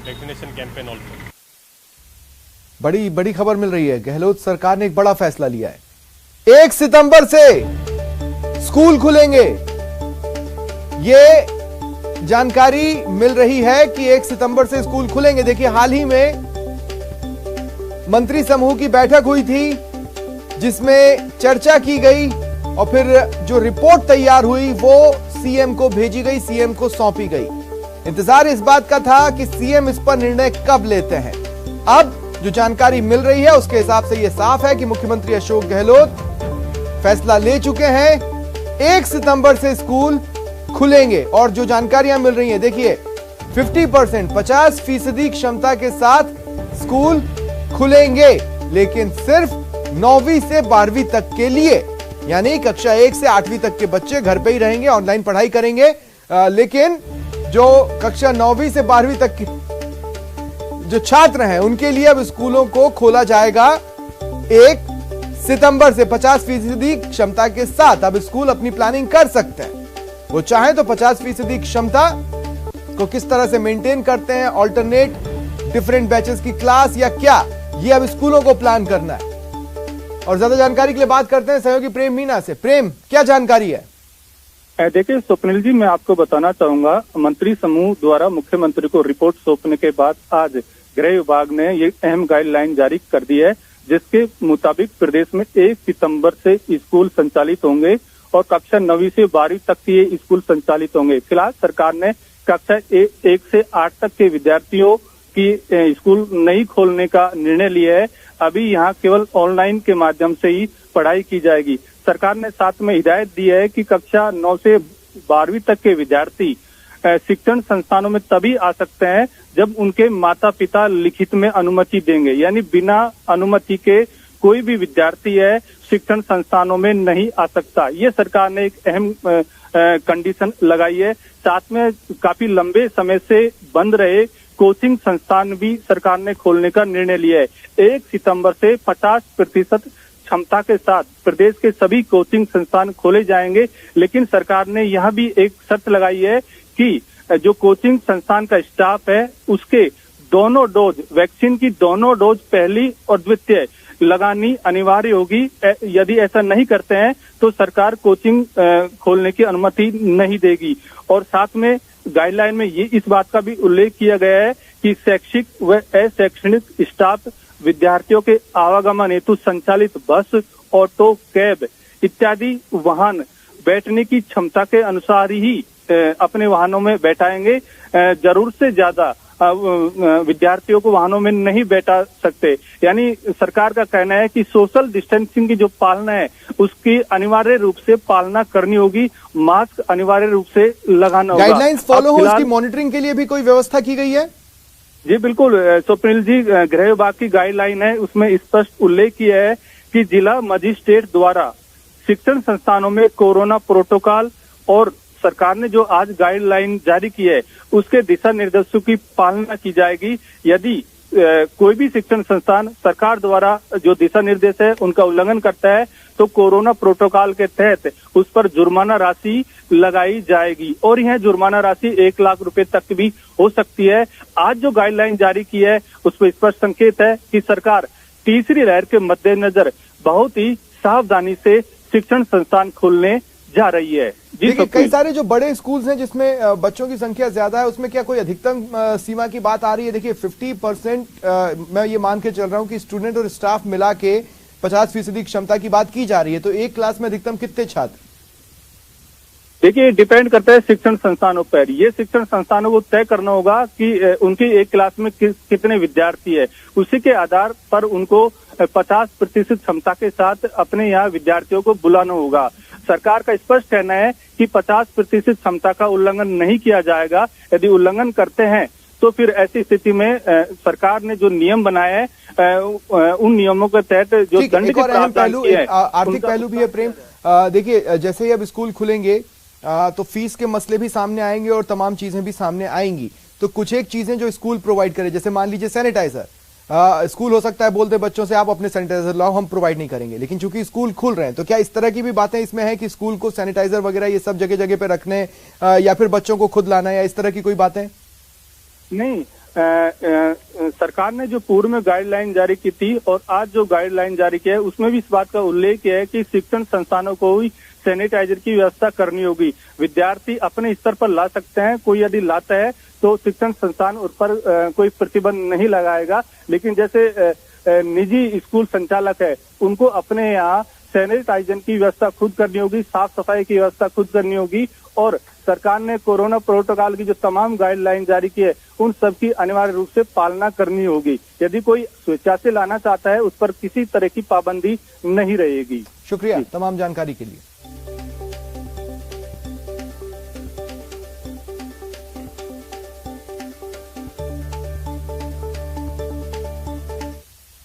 vaccination campaign also. बड़ी बड़ी खबर मिल रही है, गहलोत सरकार ने एक बड़ा फैसला लिया है। 1 सितंबर से स्कूल खुलेंगे। ये जानकारी मिल रही है कि 1 सितंबर से स्कूल खुलेंगे। देखिए, हाल ही में मंत्री समूह की बैठक हुई थी जिसमें चर्चा की गई और फिर जो रिपोर्ट तैयार हुई वो सीएम को भेजी गई, सीएम को सौंपी गई। इंतजार इस बात का था कि सीएम इस पर निर्णय कब लेते हैं। अब जो जानकारी मिल रही है उसके हिसाब से यह साफ है कि मुख्यमंत्री अशोक गहलोत फैसला ले चुके हैं। 1 सितंबर से स्कूल खुलेंगे और जो जानकारियां मिल रही हैं, देखिए 50%, 50% क्षमता के साथ स्कूल खुलेंगे, लेकिन सिर्फ 9वीं से 12वीं तक के लिए, यानी कक्षा 1 से 8वीं तक के बच्चे घर पे ही रहेंगे, ऑनलाइन पढ़ाई करेंगे। लेकिन जो कक्षा 9वीं से 12वीं तक के जो छात्र हैं उनके लिए अब स्कूलों को खोला जाएगा 1 सितंबर से 50% क्षमता के साथ। अब स्कूल अपनी प्लानिंग कर सकते हैं, वो चाहे तो 50% क्षमता को किस तरह से मेंटेन करते हैं, ऑल्टरनेट डिफरेंट बैचेस की क्लास या क्या, ये अब स्कूलों को प्लान करना है। और ज्यादा जानकारी के लिए बात करते हैं सहयोगी प्रेम मीना से। प्रेम, क्या जानकारी है? देखिए स्वप्निल जी, मैं आपको बताना चाहूंगा, मंत्री समूह द्वारा मुख्यमंत्री को रिपोर्ट सौंपने के बाद आज गृह विभाग ने ये अहम गाइडलाइन जारी कर दी है, जिसके मुताबिक प्रदेश में 1 सितंबर से स्कूल संचालित होंगे और कक्षा 9वीं से 12वीं तक के ये स्कूल संचालित होंगे। फिलहाल सरकार ने कक्षा 1 से 8 तक के विद्यार्थियों की स्कूल नहीं खोलने का निर्णय लिया है। अभी यहाँ केवल ऑनलाइन के माध्यम से ही पढ़ाई की जाएगी। सरकार ने साथ में हिदायत दी है कि कक्षा 9 से 12वीं तक के विद्यार्थी शिक्षण संस्थानों में तभी आ सकते हैं जब उनके माता पिता लिखित में अनुमति देंगे, यानी बिना अनुमति के कोई भी विद्यार्थी है शिक्षण संस्थानों में नहीं आ सकता। ये सरकार ने एक अहम कंडीशन लगाई है। साथ में काफी लंबे समय से बंद रहे कोचिंग संस्थान भी सरकार ने खोलने का निर्णय लिया है। 1 सितंबर से 50% क्षमता के साथ प्रदेश के सभी कोचिंग संस्थान खोले जाएंगे, लेकिन सरकार ने यह भी एक शर्त लगाई है कि जो कोचिंग संस्थान का स्टाफ है उसके दोनों डोज, वैक्सीन की दोनों डोज पहली और द्वितीय लगानी अनिवार्य होगी। यदि ऐसा नहीं करते हैं तो सरकार कोचिंग खोलने की अनुमति नहीं देगी। और साथ में गाइडलाइन में ये इस बात का भी उल्लेख किया गया है कि शैक्षिक व अशैक्षणिक स्टाफ विद्यार्थियों के आवागमन हेतु संचालित बस, ऑटो, कैब इत्यादि वाहन बैठने की क्षमता के अनुसार ही अपने वाहनों में बैठाएंगे। जरूर से ज्यादा विद्यार्थियों को वाहनों में नहीं बैठा सकते। यानी सरकार का कहना है कि सोशल डिस्टेंसिंग की जो पालना है उसकी अनिवार्य रूप से पालना करनी होगी, मास्क अनिवार्य रूप से लगाना होगा। गाइडलाइंस फॉलो हो, उसकी मॉनिटरिंग के लिए भी कोई व्यवस्था की गई है? जी बिल्कुल स्वप्निल जी, गृह विभाग की गाइडलाइन है, उसमें स्पष्ट उल्लेख किया है कि जिला मजिस्ट्रेट द्वारा शिक्षण संस्थानों में कोरोना प्रोटोकॉल और सरकार ने जो आज गाइडलाइन जारी की है उसके दिशा निर्देशों की पालना की जाएगी। यदि कोई भी शिक्षण संस्थान सरकार द्वारा जो दिशा निर्देश है उनका उल्लंघन करता है तो कोरोना प्रोटोकॉल के तहत उस पर जुर्माना राशि लगाई जाएगी और यह जुर्माना राशि 1 लाख रुपए तक भी हो सकती है। आज जो गाइडलाइन जारी की है उसमें स्पष्ट संकेत है कि सरकार तीसरी लहर के मद्देनजर बहुत ही सावधानी से शिक्षण संस्थान खोलने जा रही है। देखिए, कई सारे जो बड़े स्कूल्स हैं जिसमें बच्चों की संख्या ज्यादा है, उसमें क्या कोई अधिकतम सीमा की बात आ रही है? देखिए 50% मैं ये मान के चल रहा हूं कि स्टूडेंट और स्टाफ मिला के 50% क्षमता की बात की जा रही है, तो एक क्लास में अधिकतम कितने छात्र? देखिए, डिपेंड करता है शिक्षण संस्थानों पर। ये शिक्षण संस्थानों को तय करना होगा कि उनकी एक क्लास में कितने विद्यार्थी है, उसी के आधार पर उनको 50% क्षमता के साथ अपने यहाँ विद्यार्थियों को बुलाना होगा। सरकार का स्पष्ट कहना है कि 50% क्षमता का उल्लंघन नहीं किया जाएगा। यदि उल्लंघन करते हैं तो फिर ऐसी स्थिति में सरकार ने जो नियम बनाए हैं उन नियमों के तहत जो दंड के प्रावधान किए हैं, आर्थिक पहलू भी है। प्रेम, देखिए जैसे ही अब स्कूल खुलेंगे तो फीस के मसले भी सामने आएंगे और तमाम चीजें भी सामने आएंगी। तो कुछ एक चीजें जो स्कूल प्रोवाइड करे, जैसे मान लीजिए सैनिटाइजर, स्कूल हो सकता है बोलते बच्चों से आप अपने सैनिटाइजर लाओ, हम प्रोवाइड नहीं करेंगे, लेकिन चूंकि स्कूल खुल रहे हैं तो क्या इस तरह की भी बातें इसमें है कि स्कूल को सैनिटाइजर वगैरह ये सब जगह जगह पे रखने या फिर बच्चों को खुद लाना या इस तरह की कोई बातें? नहीं, सरकार ने जो पूर्व में गाइडलाइन जारी की थी और आज जो गाइडलाइन जारी किया है उसमें भी इस बात का उल्लेख किया है कि शिक्षण संस्थानों को ही सैनिटाइजर की व्यवस्था करनी होगी। विद्यार्थी अपने स्तर पर ला सकते हैं, कोई यदि लाता है तो शिक्षण संस्थान उस पर कोई प्रतिबंध नहीं लगाएगा, लेकिन जैसे निजी स्कूल संचालक है उनको अपने यहाँ सैनिटाइजर की व्यवस्था खुद करनी होगी, साफ सफाई की व्यवस्था खुद करनी होगी और सरकार ने कोरोना प्रोटोकॉल की जो तमाम गाइडलाइन जारी की है उन सब की अनिवार्य रूप से पालना करनी होगी। यदि कोई स्वेच्छा से लाना चाहता है उस पर किसी तरह की पाबंदी नहीं रहेगी। शुक्रिया तमाम जानकारी के लिए।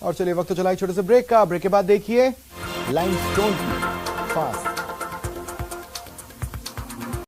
और चलिए वक्त तो चला एक छोटे से ब्रेक का। ब्रेक के बाद देखिए लाइमस्टोन की फास्ट